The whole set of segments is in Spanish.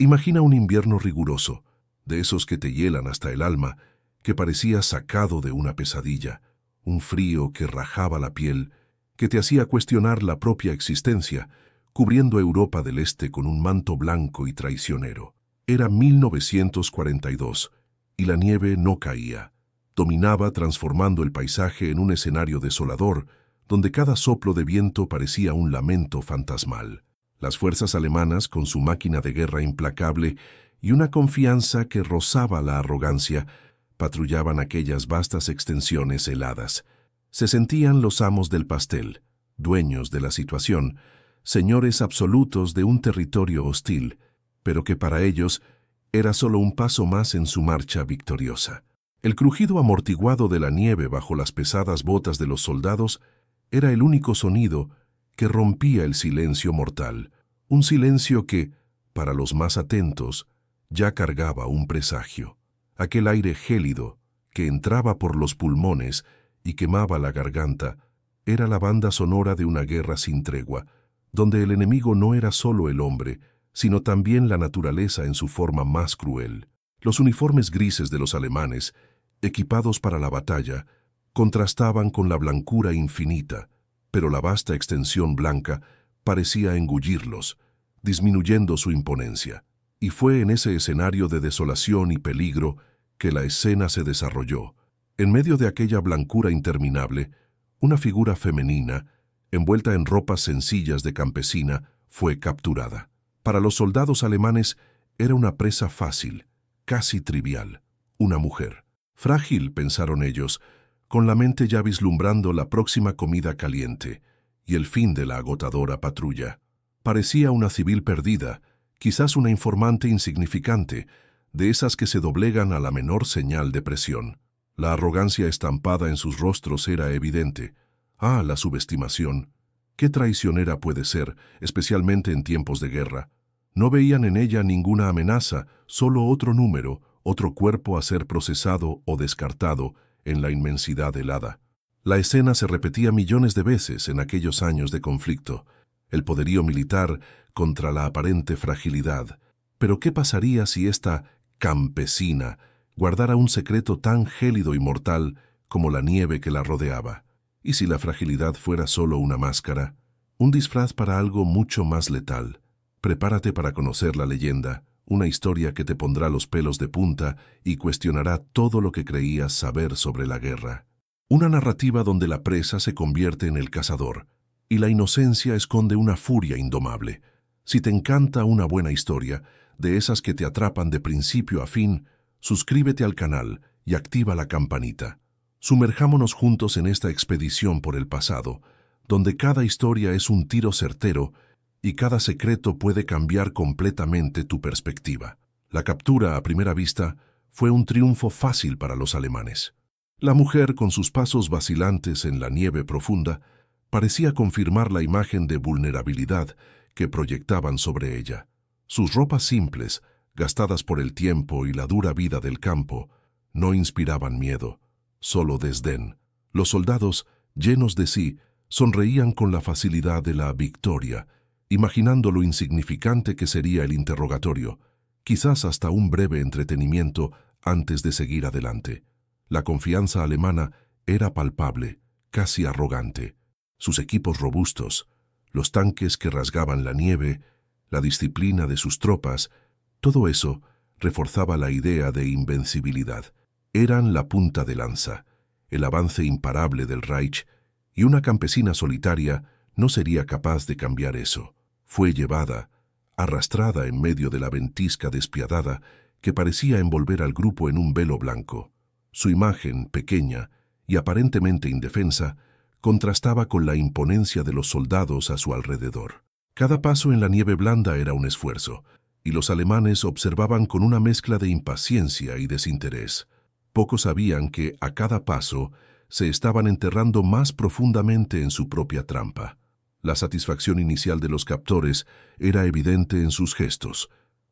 Imagina un invierno riguroso, de esos que te hielan hasta el alma, que parecía sacado de una pesadilla, un frío que rajaba la piel, que te hacía cuestionar la propia existencia, cubriendo Europa del Este con un manto blanco y traicionero. Era 1942, y la nieve no caía. Dominaba transformando el paisaje en un escenario desolador, donde cada soplo de viento parecía un lamento fantasmal. Las fuerzas alemanas, con su máquina de guerra implacable y una confianza que rozaba la arrogancia, patrullaban aquellas vastas extensiones heladas. Se sentían los amos del pastel, dueños de la situación, señores absolutos de un territorio hostil, pero que para ellos era solo un paso más en su marcha victoriosa. El crujido amortiguado de la nieve bajo las pesadas botas de los soldados era el único sonido que rompía el silencio mortal, un silencio que, para los más atentos, ya cargaba un presagio. Aquel aire gélido que entraba por los pulmones y quemaba la garganta era la banda sonora de una guerra sin tregua, donde el enemigo no era solo el hombre, sino también la naturaleza en su forma más cruel. Los uniformes grises de los alemanes, equipados para la batalla, contrastaban con la blancura infinita, pero la vasta extensión blanca parecía engullirlos, disminuyendo su imponencia. Y fue en ese escenario de desolación y peligro que la escena se desarrolló. En medio de aquella blancura interminable, una figura femenina, envuelta en ropas sencillas de campesina, fue capturada. Para los soldados alemanes era una presa fácil, casi trivial, una mujer. Frágil, pensaron ellos, con la mente ya vislumbrando la próxima comida caliente y el fin de la agotadora patrulla. Parecía una civil perdida, quizás una informante insignificante, de esas que se doblegan a la menor señal de presión. La arrogancia estampada en sus rostros era evidente. Ah, la subestimación. Qué traicionera puede ser, especialmente en tiempos de guerra. No veían en ella ninguna amenaza, solo otro número, otro cuerpo a ser procesado o descartado en la inmensidad helada. La escena se repetía millones de veces en aquellos años de conflicto. El poderío militar contra la aparente fragilidad. Pero ¿qué pasaría si esta campesina guardara un secreto tan gélido y mortal como la nieve que la rodeaba? ¿Y si la fragilidad fuera solo una máscara? Un disfraz para algo mucho más letal. Prepárate para conocer la leyenda, una historia que te pondrá los pelos de punta y cuestionará todo lo que creías saber sobre la guerra. Una narrativa donde la presa se convierte en el cazador, y la inocencia esconde una furia indomable. Si te encanta una buena historia, de esas que te atrapan de principio a fin, suscríbete al canal y activa la campanita. Sumerjámonos juntos en esta expedición por el pasado, donde cada historia es un tiro certero y cada secreto puede cambiar completamente tu perspectiva. La captura, a primera vista, fue un triunfo fácil para los alemanes. La mujer, con sus pasos vacilantes en la nieve profunda, parecía confirmar la imagen de vulnerabilidad que proyectaban sobre ella. Sus ropas simples, gastadas por el tiempo y la dura vida del campo, no inspiraban miedo, solo desdén. Los soldados, llenos de sí, sonreían con la facilidad de la victoria, imaginando lo insignificante que sería el interrogatorio, quizás hasta un breve entretenimiento antes de seguir adelante. La confianza alemana era palpable, casi arrogante. Sus equipos robustos, los tanques que rasgaban la nieve, la disciplina de sus tropas, todo eso reforzaba la idea de invencibilidad. Eran la punta de lanza, el avance imparable del Reich, y una campesina solitaria no sería capaz de cambiar eso. Fue llevada, arrastrada en medio de la ventisca despiadada que parecía envolver al grupo en un velo blanco. Su imagen, pequeña y aparentemente indefensa, contrastaba con la imponencia de los soldados a su alrededor. Cada paso en la nieve blanda era un esfuerzo, y los alemanes observaban con una mezcla de impaciencia y desinterés. Pocos sabían que, a cada paso, se estaban enterrando más profundamente en su propia trampa. La satisfacción inicial de los captores era evidente en sus gestos,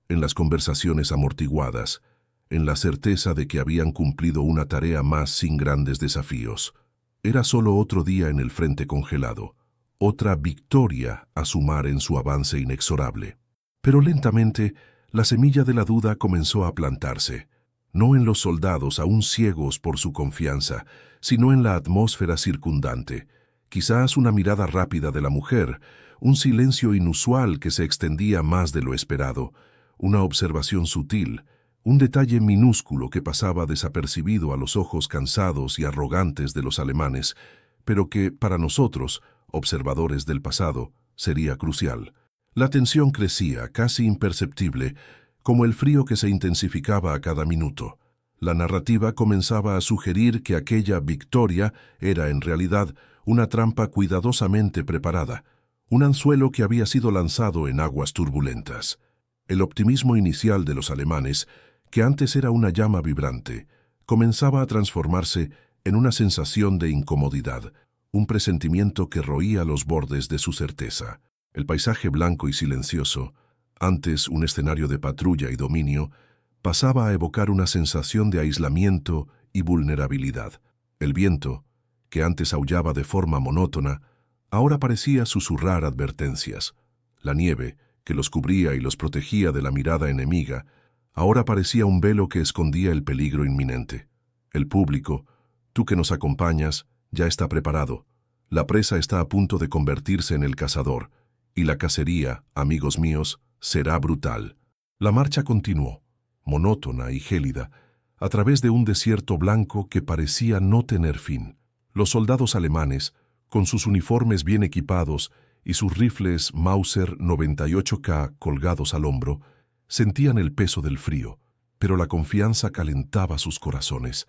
en las conversaciones amortiguadas, en la certeza de que habían cumplido una tarea más sin grandes desafíos. Era solo otro día en el frente congelado, otra victoria a sumar en su avance inexorable. Pero lentamente la semilla de la duda comenzó a plantarse, no en los soldados aún ciegos por su confianza, sino en la atmósfera circundante. Quizás una mirada rápida de la mujer, un silencio inusual que se extendía más de lo esperado, una observación sutil, un detalle minúsculo que pasaba desapercibido a los ojos cansados y arrogantes de los alemanes, pero que, para nosotros, observadores del pasado, sería crucial. La tensión crecía, casi imperceptible, como el frío que se intensificaba a cada minuto. La narrativa comenzaba a sugerir que aquella victoria era, en realidad, una trampa cuidadosamente preparada, un anzuelo que había sido lanzado en aguas turbulentas. El optimismo inicial de los alemanes, que antes era una llama vibrante, comenzaba a transformarse en una sensación de incomodidad, un presentimiento que roía los bordes de su certeza. El paisaje blanco y silencioso, antes un escenario de patrulla y dominio, pasaba a evocar una sensación de aislamiento y vulnerabilidad. El viento, que antes aullaba de forma monótona, ahora parecía susurrar advertencias. La nieve, que los cubría y los protegía de la mirada enemiga, ahora parecía un velo que escondía el peligro inminente. El público, tú que nos acompañas, ya está preparado. La presa está a punto de convertirse en el cazador, y la cacería, amigos míos, será brutal. La marcha continuó, monótona y gélida, a través de un desierto blanco que parecía no tener fin. Los soldados alemanes, con sus uniformes bien equipados y sus rifles Mauser 98K colgados al hombro, sentían el peso del frío, pero la confianza calentaba sus corazones.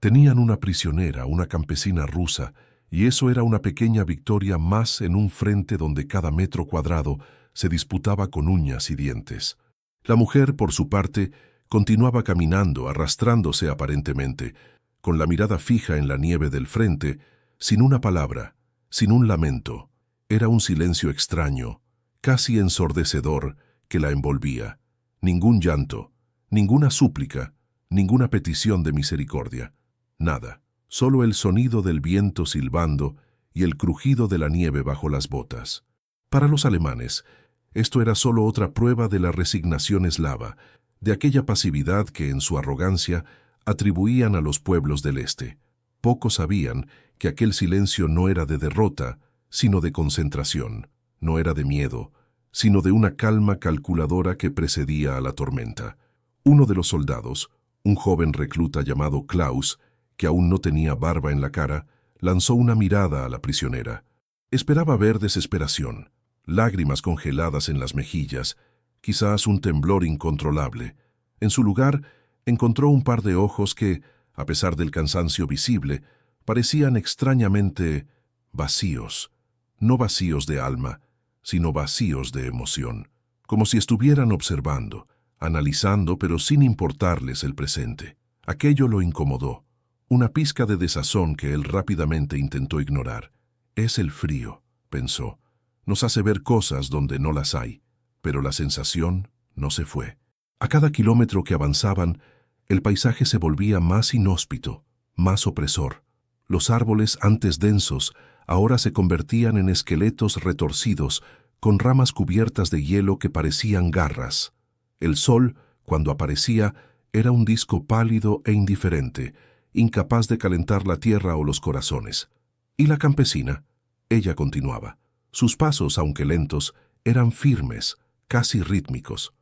Tenían una prisionera, una campesina rusa, y eso era una pequeña victoria más en un frente donde cada metro cuadrado se disputaba con uñas y dientes. La mujer, por su parte, continuaba caminando, arrastrándose aparentemente, con la mirada fija en la nieve del frente, sin una palabra, sin un lamento. Era un silencio extraño, casi ensordecedor, que la envolvía. Ningún llanto, ninguna súplica, ninguna petición de misericordia. Nada, solo el sonido del viento silbando y el crujido de la nieve bajo las botas. Para los alemanes, esto era solo otra prueba de la resignación eslava, de aquella pasividad que en su arrogancia atribuían a los pueblos del este. Pocos sabían que aquel silencio no era de derrota, sino de concentración, no era de miedo, sino de una calma calculadora que precedía a la tormenta. Uno de los soldados, un joven recluta llamado Klaus, que aún no tenía barba en la cara, lanzó una mirada a la prisionera. Esperaba ver desesperación, lágrimas congeladas en las mejillas, quizás un temblor incontrolable. En su lugar, encontró un par de ojos que, a pesar del cansancio visible, parecían extrañamente vacíos, no vacíos de alma, sino vacíos de emoción, como si estuvieran observando, analizando, pero sin importarles el presente. Aquello lo incomodó, una pizca de desazón que él rápidamente intentó ignorar. Es el frío, pensó. Nos hace ver cosas donde no las hay, pero la sensación no se fue. A cada kilómetro que avanzaban, el paisaje se volvía más inhóspito, más opresor. Los árboles, antes densos, ahora se convertían en esqueletos retorcidos, con ramas cubiertas de hielo que parecían garras. El sol, cuando aparecía, era un disco pálido e indiferente, incapaz de calentar la tierra o los corazones. Y la campesina, ella continuaba. Sus pasos, aunque lentos, eran firmes, casi rítmicos.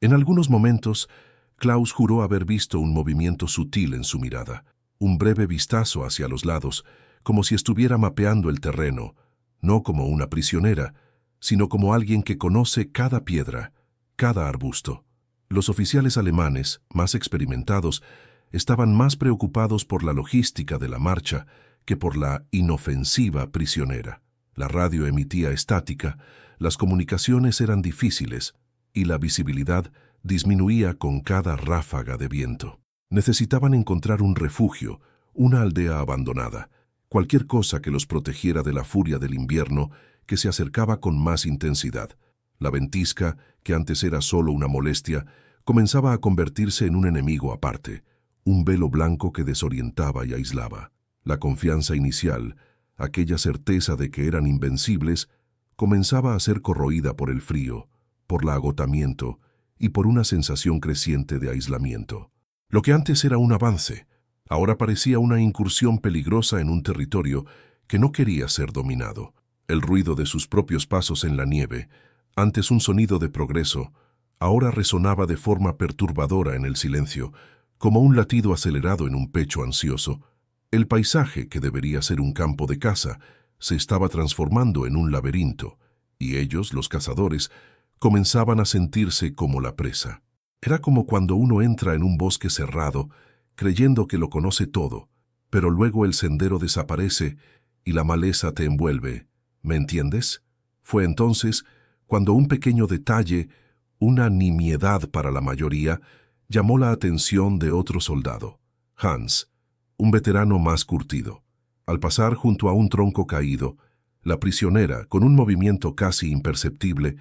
En algunos momentos, Klaus juró haber visto un movimiento sutil en su mirada, un breve vistazo hacia los lados, como si estuviera mapeando el terreno, no como una prisionera, sino como alguien que conoce cada piedra, cada arbusto. Los oficiales alemanes, más experimentados, estaban más preocupados por la logística de la marcha que por la inofensiva prisionera. La radio emitía estática, las comunicaciones eran difíciles y la visibilidad disminuía con cada ráfaga de viento. Necesitaban encontrar un refugio, una aldea abandonada, cualquier cosa que los protegiera de la furia del invierno que se acercaba con más intensidad. La ventisca, que antes era solo una molestia, comenzaba a convertirse en un enemigo aparte, un velo blanco que desorientaba y aislaba. La confianza inicial, aquella certeza de que eran invencibles, comenzaba a ser corroída por el frío, por el agotamiento y por una sensación creciente de aislamiento. Lo que antes era un avance, ahora parecía una incursión peligrosa en un territorio que no quería ser dominado. El ruido de sus propios pasos en la nieve, antes un sonido de progreso, ahora resonaba de forma perturbadora en el silencio, como un latido acelerado en un pecho ansioso. El paisaje, que debería ser un campo de caza, se estaba transformando en un laberinto, y ellos, los cazadores, comenzaban a sentirse como la presa. Era como cuando uno entra en un bosque cerrado, creyendo que lo conoce todo, pero luego el sendero desaparece y la maleza te envuelve. ¿Me entiendes? Fue entonces cuando un pequeño detalle, una nimiedad para la mayoría, llamó la atención de otro soldado, Hans, un veterano más curtido. Al pasar junto a un tronco caído, la prisionera, con un movimiento casi imperceptible,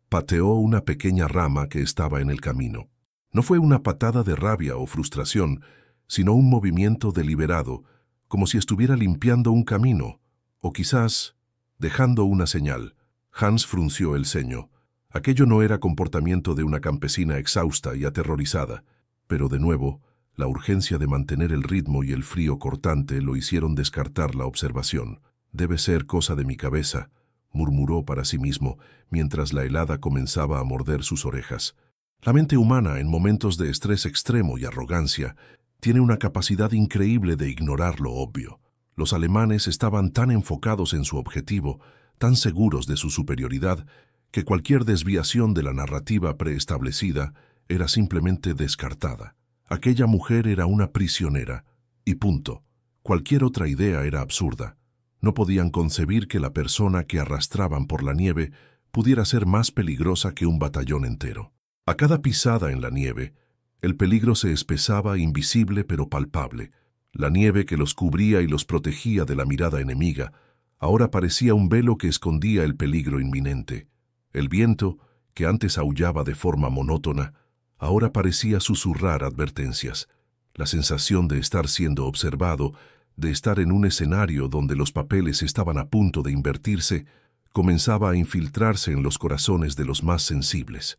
pateó una pequeña rama que estaba en el camino. No fue una patada de rabia o frustración, sino un movimiento deliberado, como si estuviera limpiando un camino, o quizás dejando una señal. Hans frunció el ceño. Aquello no era comportamiento de una campesina exhausta y aterrorizada, pero de nuevo, la urgencia de mantener el ritmo y el frío cortante lo hicieron descartar la observación. «Debe ser cosa de mi cabeza», murmuró para sí mismo, mientras la helada comenzaba a morder sus orejas. La mente humana, en momentos de estrés extremo y arrogancia, tiene una capacidad increíble de ignorar lo obvio. Los alemanes estaban tan enfocados en su objetivo, tan seguros de su superioridad, que cualquier desviación de la narrativa preestablecida era simplemente descartada. Aquella mujer era una prisionera, y punto. Cualquier otra idea era absurda. No podían concebir que la persona que arrastraban por la nieve pudiera ser más peligrosa que un batallón entero. A cada pisada en la nieve, el peligro se espesaba invisible pero palpable. La nieve que los cubría y los protegía de la mirada enemiga, ahora parecía un velo que escondía el peligro inminente. El viento, que antes aullaba de forma monótona, ahora parecía susurrar advertencias. La sensación de estar siendo observado, de estar en un escenario donde los papeles estaban a punto de invertirse, comenzaba a infiltrarse en los corazones de los más sensibles.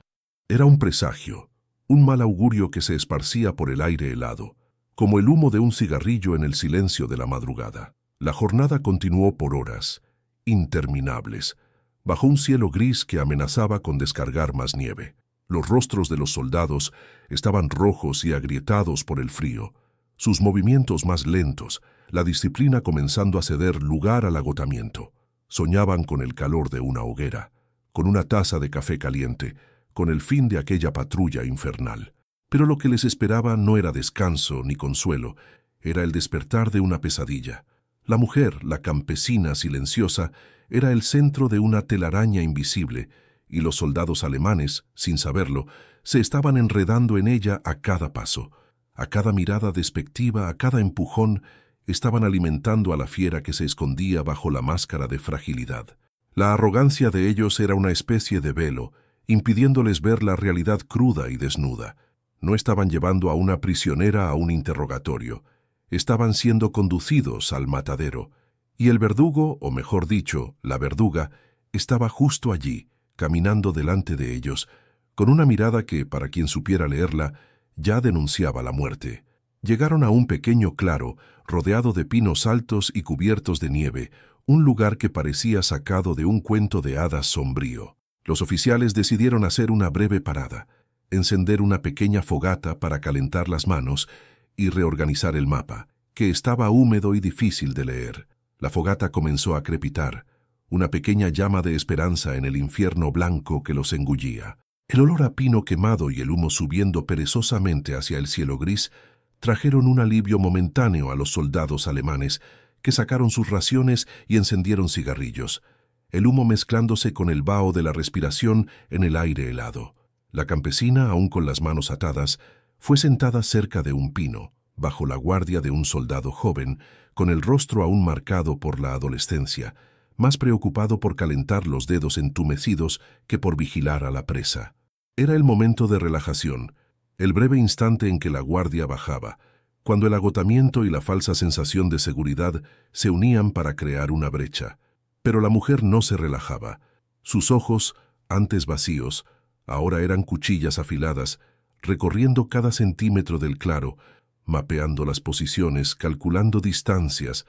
Era un presagio, un mal augurio que se esparcía por el aire helado, como el humo de un cigarrillo en el silencio de la madrugada. La jornada continuó por horas, interminables, bajo un cielo gris que amenazaba con descargar más nieve. Los rostros de los soldados estaban rojos y agrietados por el frío, sus movimientos más lentos, la disciplina comenzando a ceder lugar al agotamiento. Soñaban con el calor de una hoguera, con una taza de café caliente, con el fin de aquella patrulla infernal. Pero lo que les esperaba no era descanso ni consuelo, era el despertar de una pesadilla. La mujer, la campesina silenciosa, era el centro de una telaraña invisible, y los soldados alemanes, sin saberlo, se estaban enredando en ella a cada paso. A cada mirada despectiva, a cada empujón, estaban alimentando a la fiera que se escondía bajo la máscara de fragilidad. La arrogancia de ellos era una especie de velo, impidiéndoles ver la realidad cruda y desnuda. No estaban llevando a una prisionera a un interrogatorio. Estaban siendo conducidos al matadero, y el verdugo, o mejor dicho, la verduga, estaba justo allí, caminando delante de ellos, con una mirada que, para quien supiera leerla, ya denunciaba la muerte. Llegaron a un pequeño claro, rodeado de pinos altos y cubiertos de nieve, un lugar que parecía sacado de un cuento de hadas sombrío. Los oficiales decidieron hacer una breve parada, encender una pequeña fogata para calentar las manos y reorganizar el mapa, que estaba húmedo y difícil de leer. La fogata comenzó a crepitar, una pequeña llama de esperanza en el infierno blanco que los engullía. El olor a pino quemado y el humo subiendo perezosamente hacia el cielo gris trajeron un alivio momentáneo a los soldados alemanes, que sacaron sus raciones y encendieron cigarrillos, el humo mezclándose con el vaho de la respiración en el aire helado. La campesina, aún con las manos atadas, fue sentada cerca de un pino, bajo la guardia de un soldado joven, con el rostro aún marcado por la adolescencia, más preocupado por calentar los dedos entumecidos que por vigilar a la presa. Era el momento de relajación, el breve instante en que la guardia bajaba, cuando el agotamiento y la falsa sensación de seguridad se unían para crear una brecha. Pero la mujer no se relajaba. Sus ojos, antes vacíos, Ahora eran cuchillas afiladas, recorriendo cada centímetro del claro, mapeando las posiciones, calculando distancias,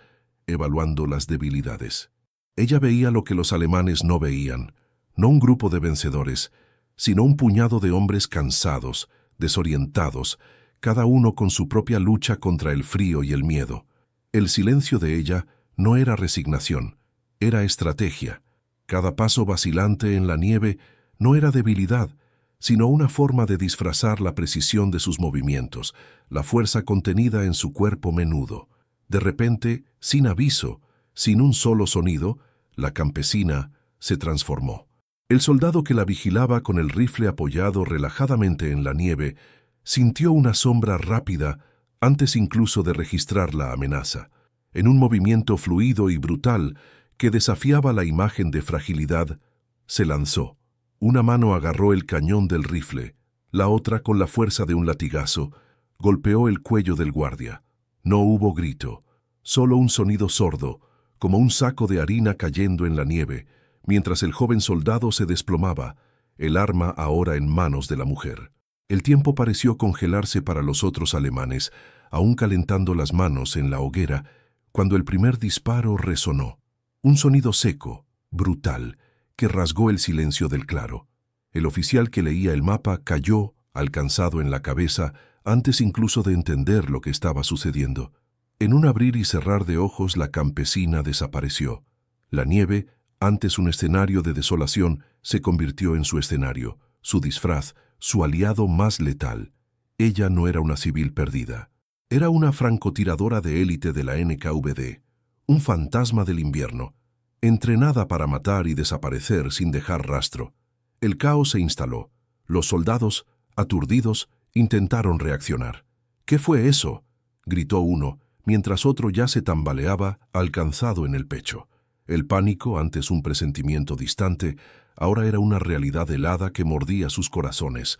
evaluando las debilidades. Ella veía lo que los alemanes no veían, no un grupo de vencedores, sino un puñado de hombres cansados, desorientados, cada uno con su propia lucha contra el frío y el miedo. El silencio de ella no era resignación, era estrategia. Cada paso vacilante en la nieve no era debilidad, sino una forma de disfrazar la precisión de sus movimientos, la fuerza contenida en su cuerpo menudo. De repente, sin aviso, sin un solo sonido, la campesina se transformó. El soldado que la vigilaba con el rifle apoyado relajadamente en la nieve sintió una sombra rápida antes incluso de registrar la amenaza. En un movimiento fluido y brutal que desafiaba la imagen de fragilidad, se lanzó. Una mano agarró el cañón del rifle, la otra, con la fuerza de un latigazo, golpeó el cuello del guardia. No hubo grito, solo un sonido sordo, como un saco de harina cayendo en la nieve, mientras el joven soldado se desplomaba, el arma ahora en manos de la mujer. El tiempo pareció congelarse para los otros alemanes, aún calentando las manos en la hoguera, cuando el primer disparo resonó. Un sonido seco, brutal, que rasgó el silencio del claro. El oficial que leía el mapa cayó, alcanzado en la cabeza, antes incluso de entender lo que estaba sucediendo. En un abrir y cerrar de ojos, la campesina desapareció. La nieve, antes un escenario de desolación, se convirtió en su escenario, su disfraz, su aliado más letal. Ella no era una civil perdida. Era una francotiradora de élite de la NKVD, un fantasma del invierno, entrenada para matar y desaparecer sin dejar rastro. El caos se instaló. Los soldados, aturdidos, intentaron reaccionar. «¿Qué fue eso?», gritó uno, mientras otro ya se tambaleaba, alcanzado en el pecho. El pánico, antes un presentimiento distante, ahora era una realidad helada que mordía sus corazones.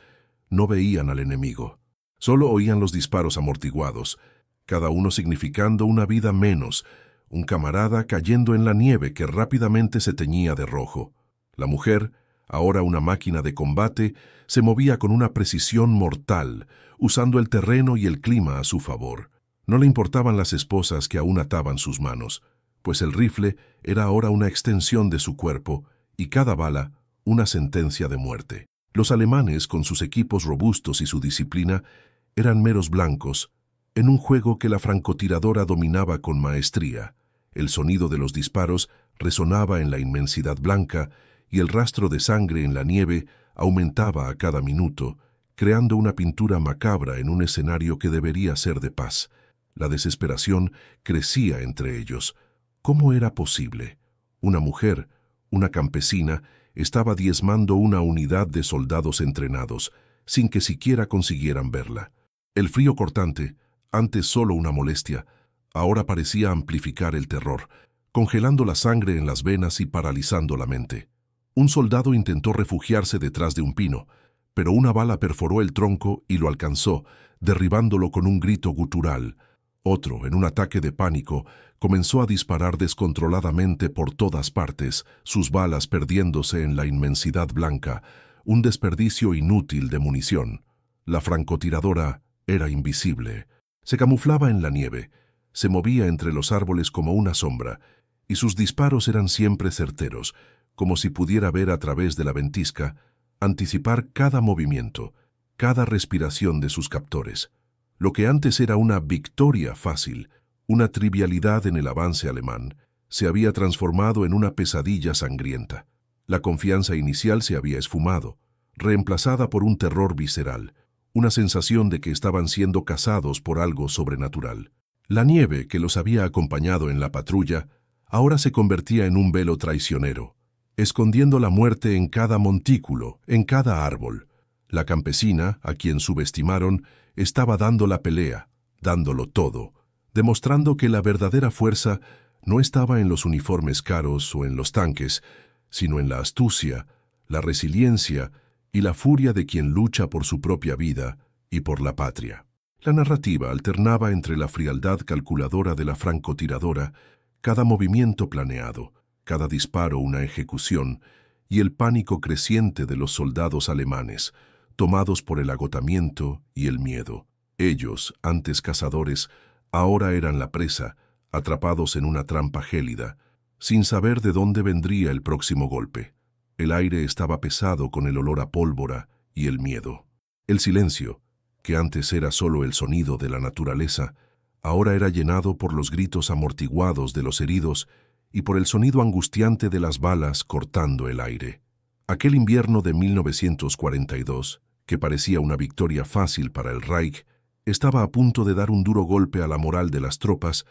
No veían al enemigo. Solo oían los disparos amortiguados, cada uno significando una vida menos, un camarada cayendo en la nieve que rápidamente se teñía de rojo. La mujer, ahora una máquina de combate, se movía con una precisión mortal, usando el terreno y el clima a su favor. No le importaban las esposas que aún ataban sus manos, pues el rifle era ahora una extensión de su cuerpo y cada bala una sentencia de muerte. Los alemanes, con sus equipos robustos y su disciplina, eran meros blancos, en un juego que la francotiradora dominaba con maestría. El sonido de los disparos resonaba en la inmensidad blanca y el rastro de sangre en la nieve aumentaba a cada minuto, creando una pintura macabra en un escenario que debería ser de paz. La desesperación crecía entre ellos. ¿Cómo era posible? Una mujer, una campesina, estaba diezmando una unidad de soldados entrenados, sin que siquiera consiguieran verla. El frío cortante, antes solo una molestia, ahora parecía amplificar el terror, congelando la sangre en las venas y paralizando la mente. Un soldado intentó refugiarse detrás de un pino, pero una bala perforó el tronco y lo alcanzó, derribándolo con un grito gutural. Otro, en un ataque de pánico, comenzó a disparar descontroladamente por todas partes, sus balas perdiéndose en la inmensidad blanca, un desperdicio inútil de munición. La francotiradora era invisible. Se camuflaba en la nieve, se movía entre los árboles como una sombra, y sus disparos eran siempre certeros, como si pudiera ver a través de la ventisca, anticipar cada movimiento, cada respiración de sus captores. Lo que antes era una victoria fácil, una trivialidad en el avance alemán, se había transformado en una pesadilla sangrienta. La confianza inicial se había esfumado, reemplazada por un terror visceral, una sensación de que estaban siendo cazados por algo sobrenatural. La nieve que los había acompañado en la patrulla ahora se convertía en un velo traicionero, escondiendo la muerte en cada montículo, en cada árbol. La campesina, a quien subestimaron, estaba dando la pelea, dándolo todo, demostrando que la verdadera fuerza no estaba en los uniformes caros o en los tanques, sino en la astucia, la resiliencia y la furia de quien lucha por su propia vida y por la patria. La narrativa alternaba entre la frialdad calculadora de la francotiradora, cada movimiento planeado, cada disparo una ejecución, y el pánico creciente de los soldados alemanes, tomados por el agotamiento y el miedo. Ellos, antes cazadores, ahora eran la presa, atrapados en una trampa gélida, sin saber de dónde vendría el próximo golpe. El aire estaba pesado con el olor a pólvora y el miedo. El silencio, que antes era solo el sonido de la naturaleza, ahora era llenado por los gritos amortiguados de los heridos y por el sonido angustiante de las balas cortando el aire. Aquel invierno de 1942, que parecía una victoria fácil para el Reich, estaba a punto de dar un duro golpe a la moral de las tropas,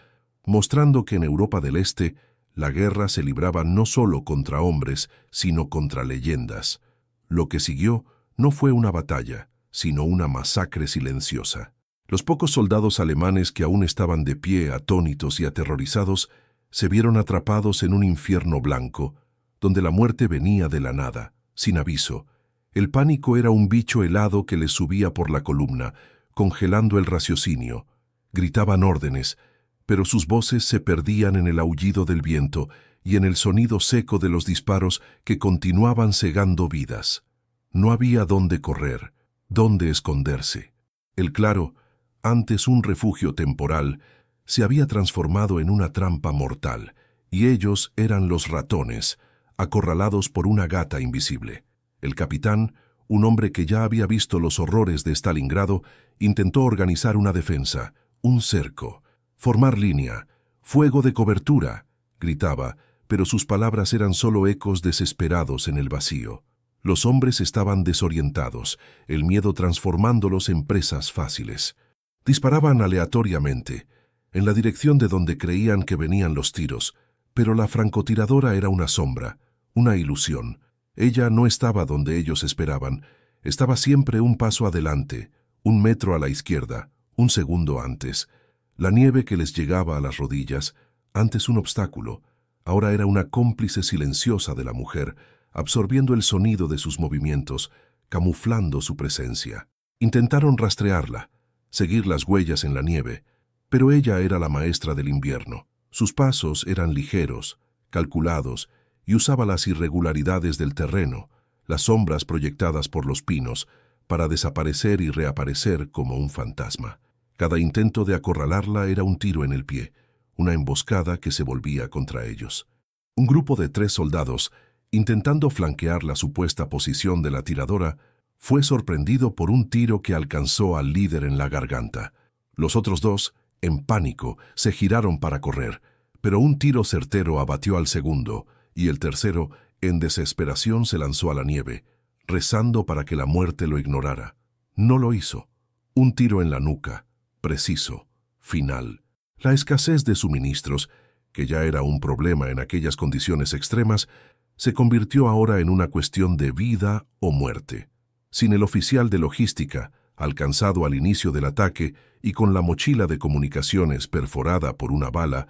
mostrando que en Europa del Este la guerra se libraba no solo contra hombres, sino contra leyendas. Lo que siguió no fue una batalla, sino una masacre silenciosa. Los pocos soldados alemanes que aún estaban de pie, atónitos y aterrorizados, se vieron atrapados en un infierno blanco, donde la muerte venía de la nada, sin aviso. El pánico era un bicho helado que les subía por la columna, congelando el raciocinio. Gritaban órdenes, pero sus voces se perdían en el aullido del viento y en el sonido seco de los disparos que continuaban cegando vidas. No había dónde correr, dónde esconderse. El claro, antes un refugio temporal, se había transformado en una trampa mortal, y ellos eran los ratones, acorralados por una gata invisible. El capitán, un hombre que ya había visto los horrores de Stalingrado, intentó organizar una defensa, un cerco, formar línea, fuego de cobertura, gritaba, pero sus palabras eran solo ecos desesperados en el vacío. Los hombres estaban desorientados, el miedo transformándolos en presas fáciles. Disparaban aleatoriamente, en la dirección de donde creían que venían los tiros, pero la francotiradora era una sombra, una ilusión. Ella no estaba donde ellos esperaban, estaba siempre un paso adelante, un metro a la izquierda, un segundo antes. La nieve que les llegaba a las rodillas, antes un obstáculo, ahora era una cómplice silenciosa de la mujer, absorbiendo el sonido de sus movimientos, camuflando su presencia. Intentaron rastrearla, seguir las huellas en la nieve, pero ella era la maestra del invierno. Sus pasos eran ligeros, calculados, y usaba las irregularidades del terreno, las sombras proyectadas por los pinos, para desaparecer y reaparecer como un fantasma. Cada intento de acorralarla era un tiro en el pie, una emboscada que se volvía contra ellos. Un grupo de 3 soldados, intentando flanquear la supuesta posición de la tiradora, fue sorprendido por un tiro que alcanzó al líder en la garganta. Los otros 2, en pánico, se giraron para correr, pero un tiro certero abatió al segundo, y el tercero, en desesperación, se lanzó a la nieve, rezando para que la muerte lo ignorara. No lo hizo. Un tiro en la nuca, preciso, final. La escasez de suministros, que ya era un problema en aquellas condiciones extremas, se convirtió ahora en una cuestión de vida o muerte. Sin el oficial de logística, alcanzado al inicio del ataque y con la mochila de comunicaciones perforada por una bala,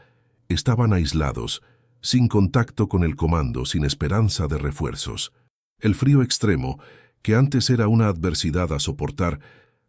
estaban aislados, sin contacto con el comando, sin esperanza de refuerzos. El frío extremo, que antes era una adversidad a soportar,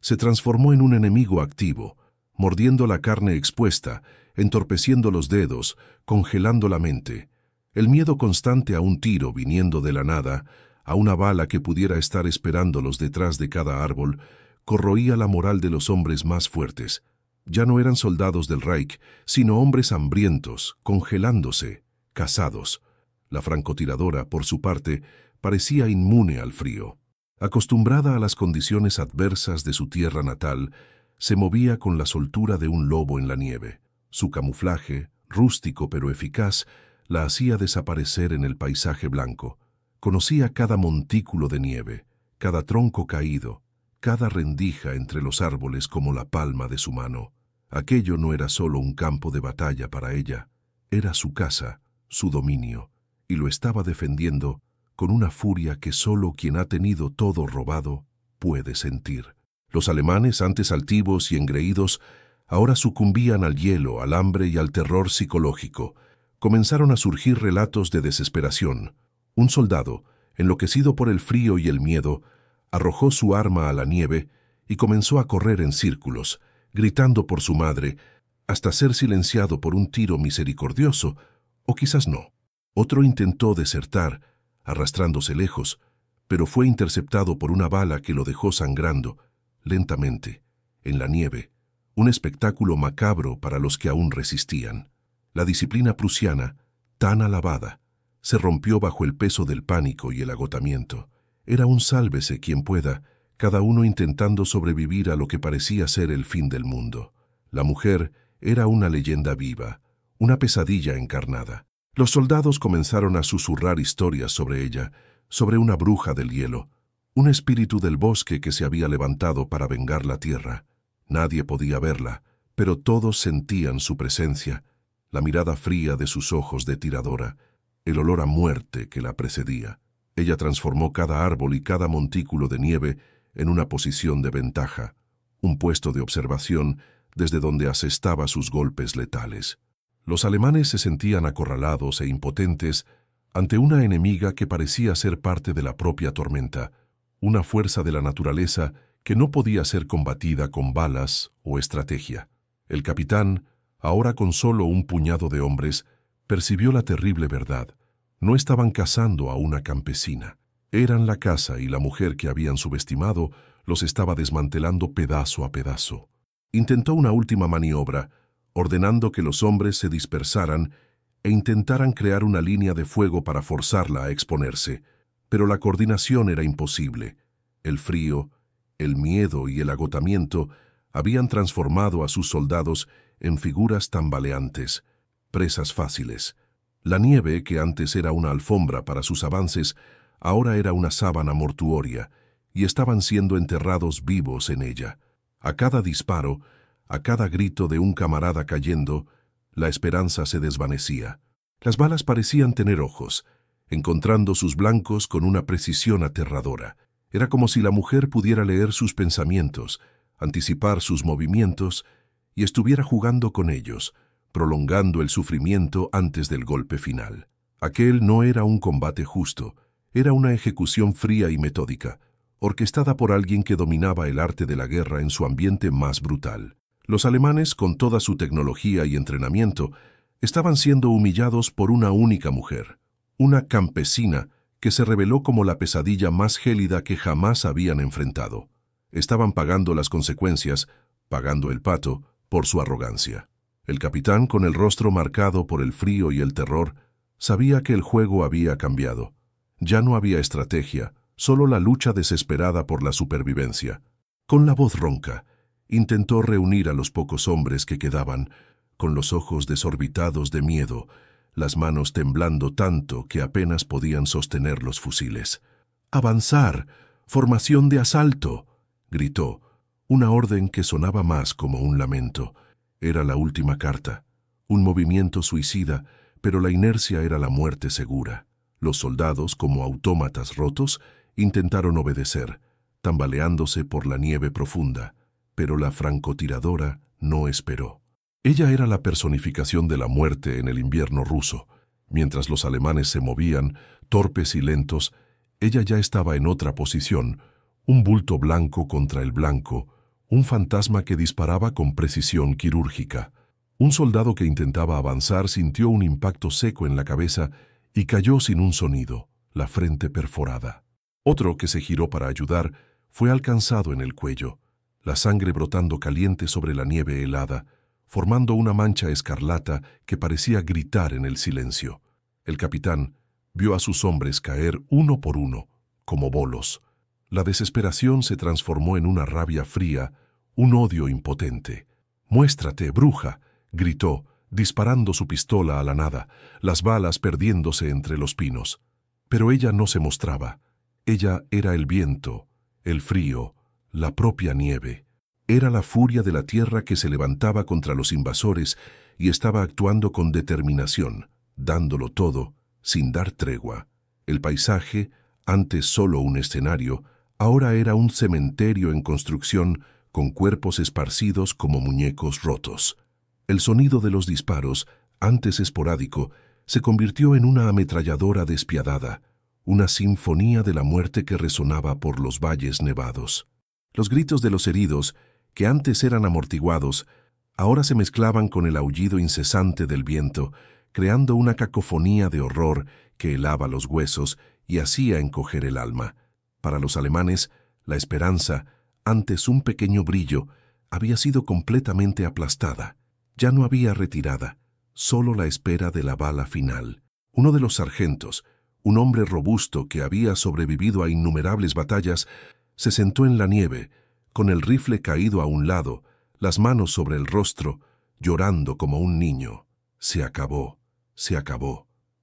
se transformó en un enemigo activo, mordiendo la carne expuesta, entorpeciendo los dedos, congelando la mente. El miedo constante a un tiro viniendo de la nada, a una bala que pudiera estar esperándolos detrás de cada árbol, corroía la moral de los hombres más fuertes. Ya no eran soldados del Reich, sino hombres hambrientos, congelándose, casados. La francotiradora, por su parte, parecía inmune al frío. Acostumbrada a las condiciones adversas de su tierra natal, se movía con la soltura de un lobo en la nieve. Su camuflaje, rústico pero eficaz, la hacía desaparecer en el paisaje blanco. Conocía cada montículo de nieve, cada tronco caído, cada rendija entre los árboles como la palma de su mano. Aquello no era solo un campo de batalla para ella, era su casa, su dominio, y lo estaba defendiendo con una furia que solo quien ha tenido todo robado puede sentir. Los alemanes, antes altivos y engreídos, ahora sucumbían al hielo, al hambre y al terror psicológico. Comenzaron a surgir relatos de desesperación. Un soldado, enloquecido por el frío y el miedo, arrojó su arma a la nieve y comenzó a correr en círculos, gritando por su madre, hasta ser silenciado por un tiro misericordioso, o quizás no. Otro intentó desertar, arrastrándose lejos, pero fue interceptado por una bala que lo dejó sangrando, lentamente, en la nieve, un espectáculo macabro para los que aún resistían. La disciplina prusiana, tan alabada, se rompió bajo el peso del pánico y el agotamiento. Era un sálvese quien pueda, cada uno intentando sobrevivir a lo que parecía ser el fin del mundo. La mujer era una leyenda viva, una pesadilla encarnada. Los soldados comenzaron a susurrar historias sobre ella, sobre una bruja del hielo, un espíritu del bosque que se había levantado para vengar la tierra. Nadie podía verla, pero todos sentían su presencia, la mirada fría de sus ojos de tiradora, el olor a muerte que la precedía. Ella transformó cada árbol y cada montículo de nieve en una posición de ventaja, un puesto de observación desde donde asestaba sus golpes letales. Los alemanes se sentían acorralados e impotentes ante una enemiga que parecía ser parte de la propia tormenta, una fuerza de la naturaleza que no podía ser combatida con balas o estrategia. El capitán, ahora con solo un puñado de hombres, percibió la terrible verdad. No estaban cazando a una campesina. Eran la casa y la mujer que habían subestimado los estaba desmantelando pedazo a pedazo. Intentó una última maniobra, ordenando que los hombres se dispersaran e intentaran crear una línea de fuego para forzarla a exponerse, pero la coordinación era imposible. El frío, el miedo y el agotamiento habían transformado a sus soldados en figuras tambaleantes, presas fáciles. La nieve, que antes era una alfombra para sus avances, ahora era una sábana mortuoria, y estaban siendo enterrados vivos en ella. A cada disparo, a cada grito de un camarada cayendo, la esperanza se desvanecía. Las balas parecían tener ojos, encontrando sus blancos con una precisión aterradora. Era como si la mujer pudiera leer sus pensamientos, anticipar sus movimientos, y estuviera jugando con ellos, prolongando el sufrimiento antes del golpe final. Aquel no era un combate justo, era una ejecución fría y metódica, orquestada por alguien que dominaba el arte de la guerra en su ambiente más brutal. Los alemanes, con toda su tecnología y entrenamiento, estaban siendo humillados por una única mujer, una campesina que se reveló como la pesadilla más gélida que jamás habían enfrentado. Estaban pagando las consecuencias, pagando el pato, por su arrogancia. El capitán, con el rostro marcado por el frío y el terror, sabía que el juego había cambiado. Ya no había estrategia, solo la lucha desesperada por la supervivencia. Con la voz ronca, intentó reunir a los pocos hombres que quedaban, con los ojos desorbitados de miedo, las manos temblando tanto que apenas podían sostener los fusiles. «¡Avanzar! ¡Formación de asalto!», gritó, una orden que sonaba más como un lamento. Era la última carta, un movimiento suicida, pero la inercia era la muerte segura. Los soldados, como autómatas rotos, intentaron obedecer, tambaleándose por la nieve profunda, pero la francotiradora no esperó. Ella era la personificación de la muerte en el invierno ruso. Mientras los alemanes se movían, torpes y lentos, ella ya estaba en otra posición, un bulto blanco contra el blanco, un fantasma que disparaba con precisión quirúrgica. Un soldado que intentaba avanzar sintió un impacto seco en la cabeza y cayó sin un sonido, la frente perforada. Otro que se giró para ayudar fue alcanzado en el cuello, la sangre brotando caliente sobre la nieve helada, formando una mancha escarlata que parecía gritar en el silencio. El capitán vio a sus hombres caer uno por uno, como bolos. La desesperación se transformó en una rabia fría, un odio impotente. «¡Muéstrate, bruja!», gritó, disparando su pistola a la nada, las balas perdiéndose entre los pinos. Pero ella no se mostraba. Ella era el viento, el frío, la propia nieve. Era la furia de la tierra que se levantaba contra los invasores y estaba actuando con determinación, dándolo todo, sin dar tregua. El paisaje, antes solo un escenario, ahora era un cementerio en construcción con cuerpos esparcidos como muñecos rotos. El sonido de los disparos, antes esporádico, se convirtió en una ametralladora despiadada, una sinfonía de la muerte que resonaba por los valles nevados. Los gritos de los heridos, que antes eran amortiguados, ahora se mezclaban con el aullido incesante del viento, creando una cacofonía de horror que helaba los huesos y hacía encoger el alma. Para los alemanes, la esperanza, antes un pequeño brillo, había sido completamente aplastada. Ya no había retirada, solo la espera de la bala final. Uno de los sargentos, un hombre robusto que había sobrevivido a innumerables batallas, se sentó en la nieve, con el rifle caído a un lado, las manos sobre el rostro, llorando como un niño. Se acabó,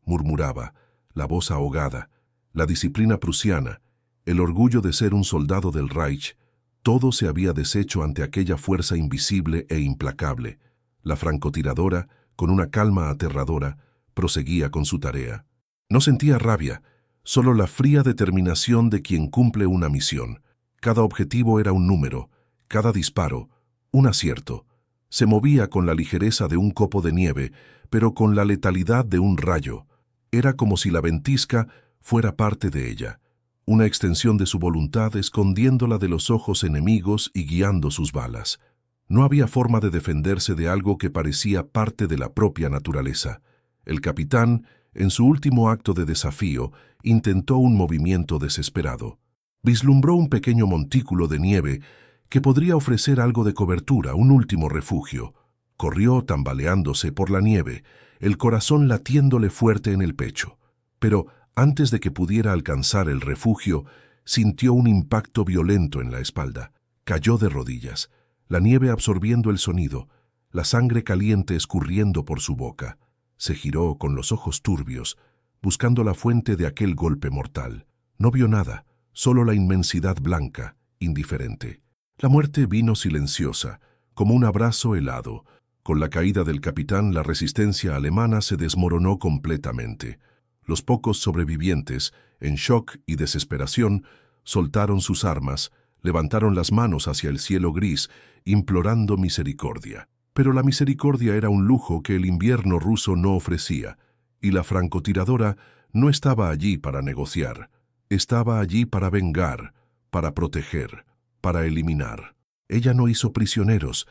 murmuraba, la voz ahogada, la disciplina prusiana, el orgullo de ser un soldado del Reich, todo se había deshecho ante aquella fuerza invisible e implacable. La francotiradora, con una calma aterradora, proseguía con su tarea. No sentía rabia, solo la fría determinación de quien cumple una misión. Cada objetivo era un número, cada disparo, un acierto. Se movía con la ligereza de un copo de nieve, pero con la letalidad de un rayo. Era como si la ventisca fuera parte de ella, una extensión de su voluntad escondiéndola de los ojos enemigos y guiando sus balas. No había forma de defenderse de algo que parecía parte de la propia naturaleza. El capitán, en su último acto de desafío, intentó un movimiento desesperado. Vislumbró un pequeño montículo de nieve que podría ofrecer algo de cobertura, un último refugio. Corrió tambaleándose por la nieve, el corazón latiéndole fuerte en el pecho. Pero antes de que pudiera alcanzar el refugio, sintió un impacto violento en la espalda. Cayó de rodillas, la nieve absorbiendo el sonido, la sangre caliente escurriendo por su boca. Se giró con los ojos turbios, buscando la fuente de aquel golpe mortal. No vio nada, solo la inmensidad blanca, indiferente. La muerte vino silenciosa, como un abrazo helado. Con la caída del capitán, la resistencia alemana se desmoronó completamente. Los pocos sobrevivientes, en shock y desesperación, soltaron sus armas, levantaron las manos hacia el cielo gris, implorando misericordia. Pero la misericordia era un lujo que el invierno ruso no ofrecía, y la francotiradora no estaba allí para negociar. Estaba allí para vengar, para proteger, para eliminar. Ella no hizo prisioneros,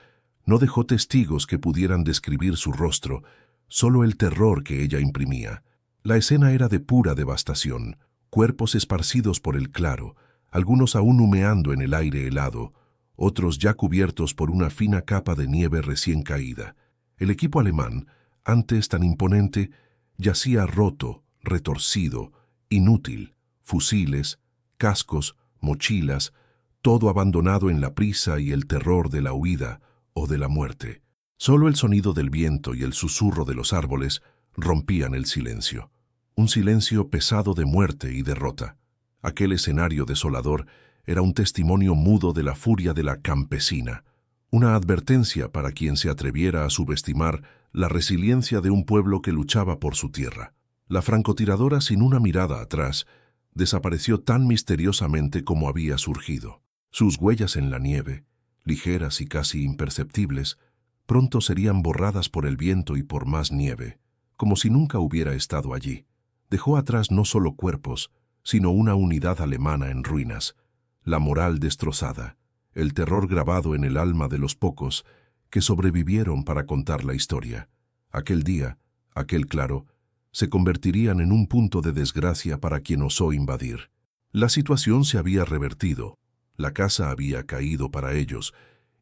no dejó testigos que pudieran describir su rostro, solo el terror que ella imprimía. La escena era de pura devastación, cuerpos esparcidos por el claro, algunos aún humeando en el aire helado, otros ya cubiertos por una fina capa de nieve recién caída. El equipo alemán, antes tan imponente, yacía roto, retorcido, inútil, fusiles, cascos, mochilas, todo abandonado en la prisa y el terror de la huida o de la muerte. Solo el sonido del viento y el susurro de los árboles rompían el silencio. Un silencio pesado de muerte y derrota. Aquel escenario desolador era un testimonio mudo de la furia de la campesina, una advertencia para quien se atreviera a subestimar la resiliencia de un pueblo que luchaba por su tierra. La francotiradora, sin una mirada atrás, desapareció tan misteriosamente como había surgido. Sus huellas en la nieve, ligeras y casi imperceptibles, pronto serían borradas por el viento y por más nieve, como si nunca hubiera estado allí. Dejó atrás no solo cuerpos, sino una unidad alemana en ruinas, la moral destrozada, el terror grabado en el alma de los pocos que sobrevivieron para contar la historia. Aquel día, aquel claro, se convertirían en un punto de desgracia para quien osó invadir. La situación se había revertido, la casa había caído para ellos,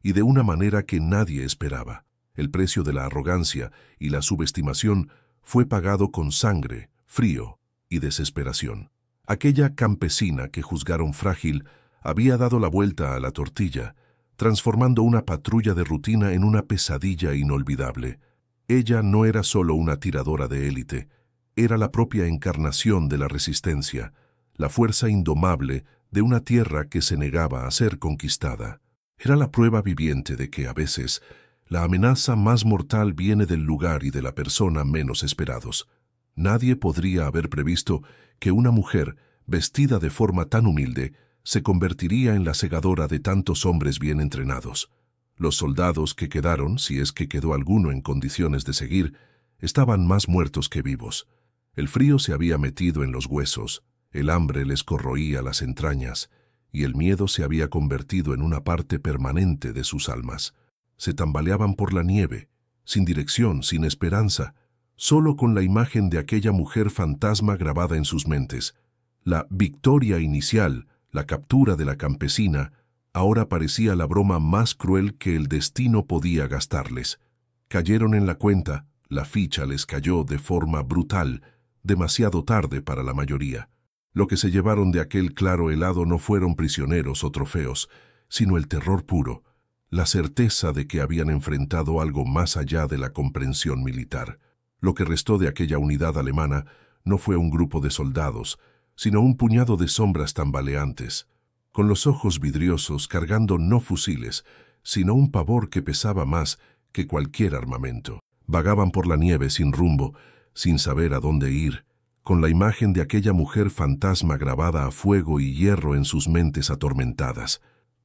y de una manera que nadie esperaba. El precio de la arrogancia y la subestimación fue pagado con sangre, frío y desesperación. Aquella campesina que juzgaron frágil había dado la vuelta a la tortilla, transformando una patrulla de rutina en una pesadilla inolvidable. Ella no era solo una tiradora de élite, era la propia encarnación de la resistencia, la fuerza indomable de una tierra que se negaba a ser conquistada. Era la prueba viviente de que, a veces, la amenaza más mortal viene del lugar y de la persona menos esperados. Nadie podría haber previsto que una mujer, vestida de forma tan humilde, se convertiría en la segadora de tantos hombres bien entrenados. Los soldados que quedaron, si es que quedó alguno en condiciones de seguir, estaban más muertos que vivos. El frío se había metido en los huesos, el hambre les corroía las entrañas, y el miedo se había convertido en una parte permanente de sus almas. Se tambaleaban por la nieve, sin dirección, sin esperanza, solo con la imagen de aquella mujer fantasma grabada en sus mentes, La victoria inicial, la captura de la campesina, ahora parecía la broma más cruel que el destino podía gastarles. Cayeron en la cuenta, la ficha les cayó de forma brutal, demasiado tarde para la mayoría. Lo que se llevaron de aquel claro helado no fueron prisioneros o trofeos, sino el terror puro, la certeza de que habían enfrentado algo más allá de la comprensión militar. Lo que restó de aquella unidad alemana no fue un grupo de soldados, sino un puñado de sombras tambaleantes, con los ojos vidriosos cargando no fusiles, sino un pavor que pesaba más que cualquier armamento. Vagaban por la nieve sin rumbo, sin saber a dónde ir, con la imagen de aquella mujer fantasma grabada a fuego y hierro en sus mentes atormentadas.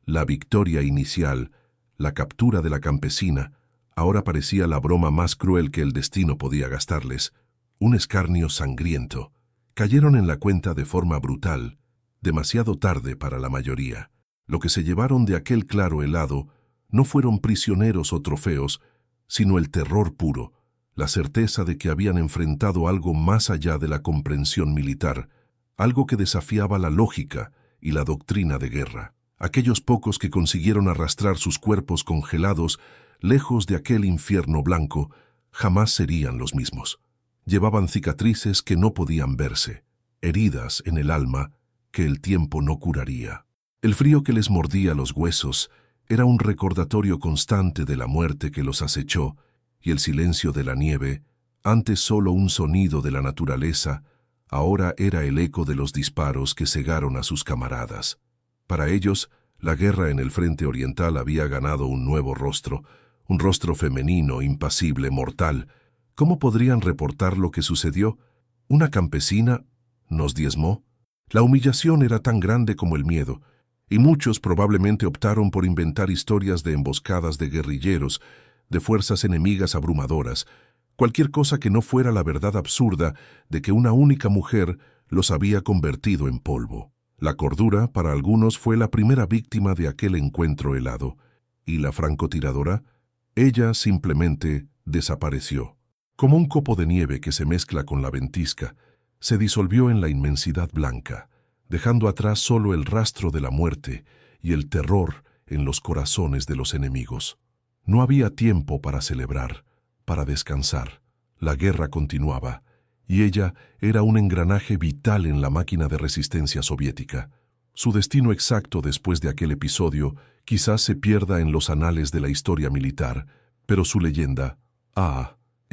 La victoria inicial, la captura de la campesina, ahora parecía la broma más cruel que el destino podía gastarles, un escarnio sangriento. Cayeron en la cuenta de forma brutal, demasiado tarde para la mayoría. Lo que se llevaron de aquel claro helado no fueron prisioneros o trofeos, sino el terror puro, la certeza de que habían enfrentado algo más allá de la comprensión militar, algo que desafiaba la lógica y la doctrina de guerra. Aquellos pocos que consiguieron arrastrar sus cuerpos congelados lejos de aquel infierno blanco jamás serían los mismos. Llevaban cicatrices que no podían verse, heridas en el alma que el tiempo no curaría. El frío que les mordía los huesos era un recordatorio constante de la muerte que los acechó, y el silencio de la nieve, antes solo un sonido de la naturaleza, ahora era el eco de los disparos que cegaron a sus camaradas. Para ellos, la guerra en el frente oriental había ganado un nuevo rostro, un rostro femenino, impasible, mortal. ¿Cómo podrían reportar lo que sucedió? ¿Una campesina nos diezmó? La humillación era tan grande como el miedo, y muchos probablemente optaron por inventar historias de emboscadas de guerrilleros, de fuerzas enemigas abrumadoras, cualquier cosa que no fuera la verdad absurda de que una única mujer los había convertido en polvo. La cordura, para algunos, fue la primera víctima de aquel encuentro helado, y la francotiradora, ella simplemente desapareció. Como un copo de nieve que se mezcla con la ventisca, se disolvió en la inmensidad blanca, dejando atrás solo el rastro de la muerte y el terror en los corazones de los enemigos. No había tiempo para celebrar, para descansar. La guerra continuaba, y ella era un engranaje vital en la máquina de resistencia soviética. Su destino exacto después de aquel episodio quizás se pierda en los anales de la historia militar, pero su leyenda,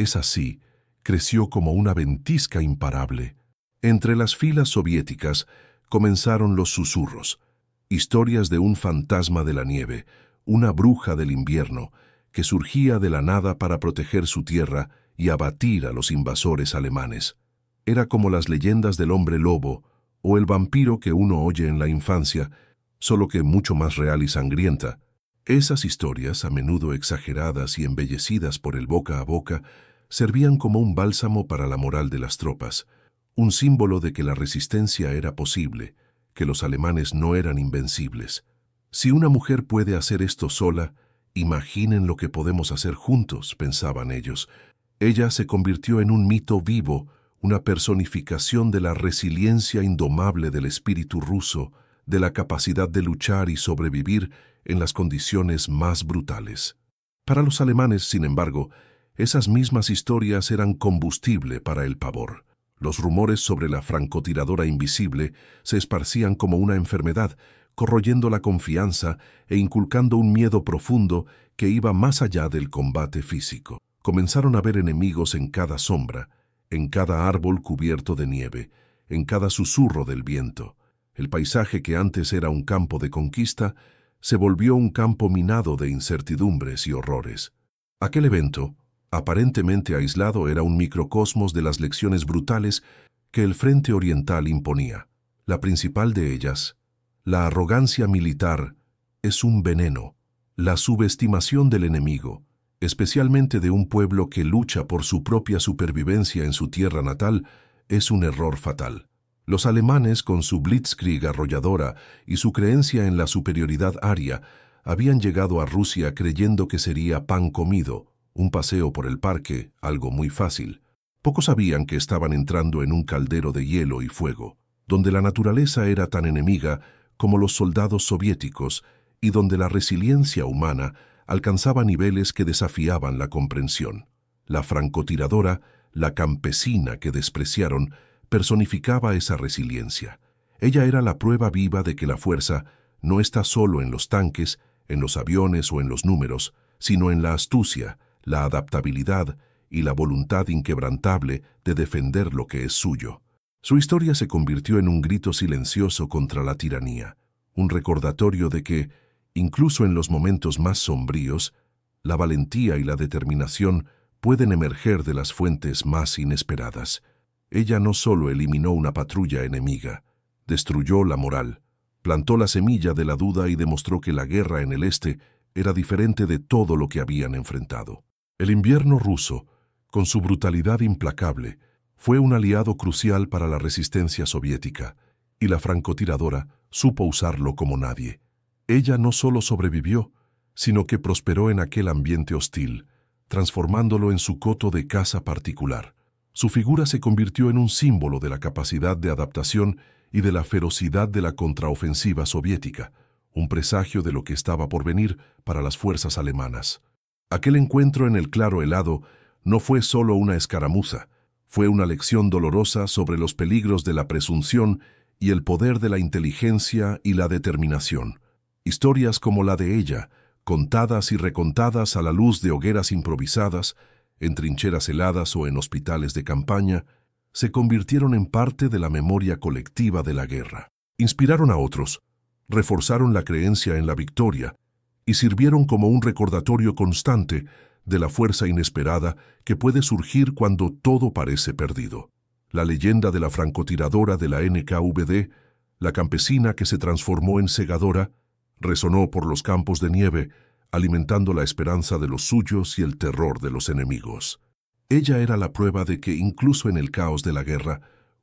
es así, creció como una ventisca imparable. Entre las filas soviéticas comenzaron los susurros, historias de un fantasma de la nieve, una bruja del invierno, que surgía de la nada para proteger su tierra y abatir a los invasores alemanes. Era como las leyendas del hombre lobo o el vampiro que uno oye en la infancia, solo que mucho más real y sangrienta. Esas historias, a menudo exageradas y embellecidas por el boca a boca, servían como un bálsamo para la moral de las tropas, un símbolo de que la resistencia era posible, que los alemanes no eran invencibles. Si una mujer puede hacer esto sola, imaginen lo que podemos hacer juntos, pensaban ellos. Ella se convirtió en un mito vivo, una personificación de la resiliencia indomable del espíritu ruso, de la capacidad de luchar y sobrevivir en las condiciones más brutales. Para los alemanes, sin embargo, esas mismas historias eran combustible para el pavor. Los rumores sobre la francotiradora invisible se esparcían como una enfermedad, corroyendo la confianza e inculcando un miedo profundo que iba más allá del combate físico. Comenzaron a ver enemigos en cada sombra, en cada árbol cubierto de nieve, en cada susurro del viento. El paisaje que antes era un campo de conquista se volvió un campo minado de incertidumbres y horrores. Aquel evento, aparentemente aislado, era un microcosmos de las lecciones brutales que el frente oriental imponía. La principal de ellas, la arrogancia militar, es un veneno. La subestimación del enemigo, especialmente de un pueblo que lucha por su propia supervivencia en su tierra natal, es un error fatal. Los alemanes, con su blitzkrieg arrolladora y su creencia en la superioridad aria, habían llegado a Rusia creyendo que sería pan comido, un paseo por el parque, algo muy fácil. Pocos sabían que estaban entrando en un caldero de hielo y fuego. donde la naturaleza era tan enemiga como los soldados soviéticos y donde la resiliencia humana alcanzaba niveles que desafiaban la comprensión. La francotiradora, la campesina que despreciaron, personificaba esa resiliencia. Ella era la prueba viva de que la fuerza no está solo en los tanques, en los aviones o en los números, sino en la astucia, la adaptabilidad y la voluntad inquebrantable de defender lo que es suyo. Su historia se convirtió en un grito silencioso contra la tiranía, un recordatorio de que, incluso en los momentos más sombríos, la valentía y la determinación pueden emerger de las fuentes más inesperadas. Ella no solo eliminó una patrulla enemiga, destruyó la moral, plantó la semilla de la duda y demostró que la guerra en el este era diferente de todo lo que habían enfrentado. El invierno ruso, con su brutalidad implacable, fue un aliado crucial para la resistencia soviética, y la francotiradora supo usarlo como nadie. Ella no solo sobrevivió, sino que prosperó en aquel ambiente hostil, transformándolo en su coto de caza particular. Su figura se convirtió en un símbolo de la capacidad de adaptación y de la ferocidad de la contraofensiva soviética, un presagio de lo que estaba por venir para las fuerzas alemanas. Aquel encuentro en el claro helado no fue solo una escaramuza, fue una lección dolorosa sobre los peligros de la presunción y el poder de la inteligencia y la determinación. Historias como la de ella, contadas y recontadas a la luz de hogueras improvisadas, en trincheras heladas o en hospitales de campaña, se convirtieron en parte de la memoria colectiva de la guerra. Inspiraron a otros, reforzaron la creencia en la victoria y sirvieron como un recordatorio constante de la fuerza inesperada que puede surgir cuando todo parece perdido. La leyenda de la francotiradora de la NKVD, la campesina que se transformó en segadora, resonó por los campos de nieve, alimentando la esperanza de los suyos y el terror de los enemigos. Ella era la prueba de que incluso en el caos de la guerra,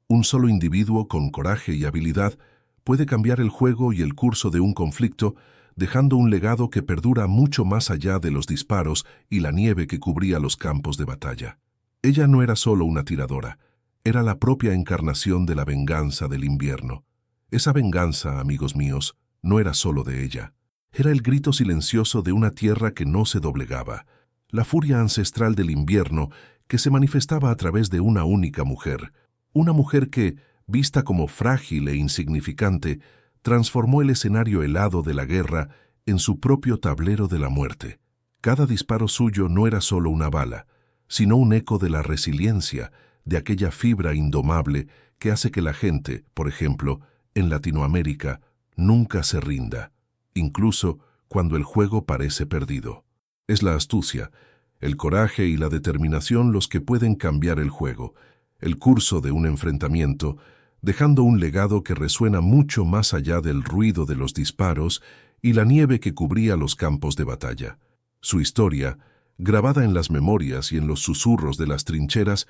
un solo individuo con coraje y habilidad puede cambiar el juego y el curso de un conflicto, dejando un legado que perdura mucho más allá de los disparos y la nieve que cubría los campos de batalla. Ella no era solo una tiradora, era la propia encarnación de la venganza del invierno. Esa venganza, amigos míos, no era solo de ella. Era el grito silencioso de una tierra que no se doblegaba, la furia ancestral del invierno que se manifestaba a través de una única mujer, una mujer que, vista como frágil e insignificante, transformó el escenario helado de la guerra en su propio tablero de la muerte. Cada disparo suyo no era solo una bala, sino un eco de la resiliencia, de aquella fibra indomable que hace que la gente, por ejemplo, en Latinoamérica, nunca se rinda, incluso cuando el juego parece perdido. Es la astucia, el coraje y la determinación los que pueden cambiar el juego, el curso de un enfrentamiento, dejando un legado que resuena mucho más allá del ruido de los disparos y la nieve que cubría los campos de batalla. Su historia, grabada en las memorias y en los susurros de las trincheras,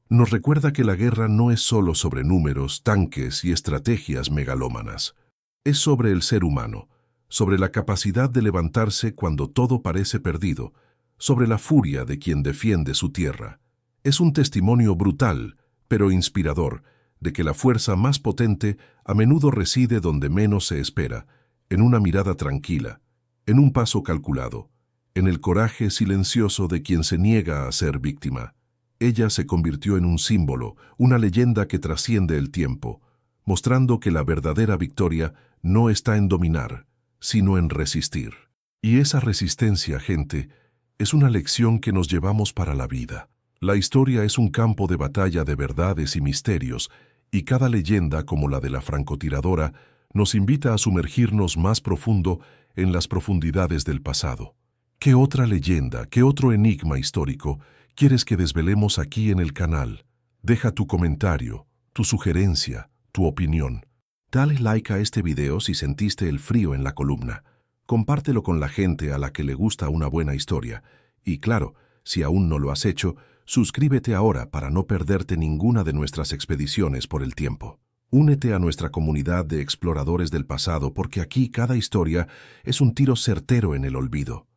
nos recuerda que la guerra no es solo sobre números, tanques y estrategias megalómanas. Es sobre el ser humano, sobre la capacidad de levantarse cuando todo parece perdido, sobre la furia de quien defiende su tierra. Es un testimonio brutal, pero inspirador, de que la fuerza más potente a menudo reside donde menos se espera, en una mirada tranquila, en un paso calculado, en el coraje silencioso de quien se niega a ser víctima. Ella se convirtió en un símbolo, una leyenda que trasciende el tiempo, mostrando que la verdadera victoria no está en dominar, sino en resistir. Y esa resistencia, gente, es una lección que nos llevamos para la vida. La historia es un campo de batalla de verdades y misterios, y cada leyenda, como la de la francotiradora, nos invita a sumergirnos más profundo en las profundidades del pasado. ¿Qué otra leyenda, qué otro enigma histórico quieres que desvelemos aquí en el canal? Deja tu comentario, tu sugerencia, tu opinión. Dale like a este video si sentiste el frío en la columna. Compártelo con la gente a la que le gusta una buena historia. Y claro, si aún no lo has hecho, suscríbete ahora para no perderte ninguna de nuestras expediciones por el tiempo. Únete a nuestra comunidad de exploradores del pasado porque aquí cada historia es un tiro certero en el olvido.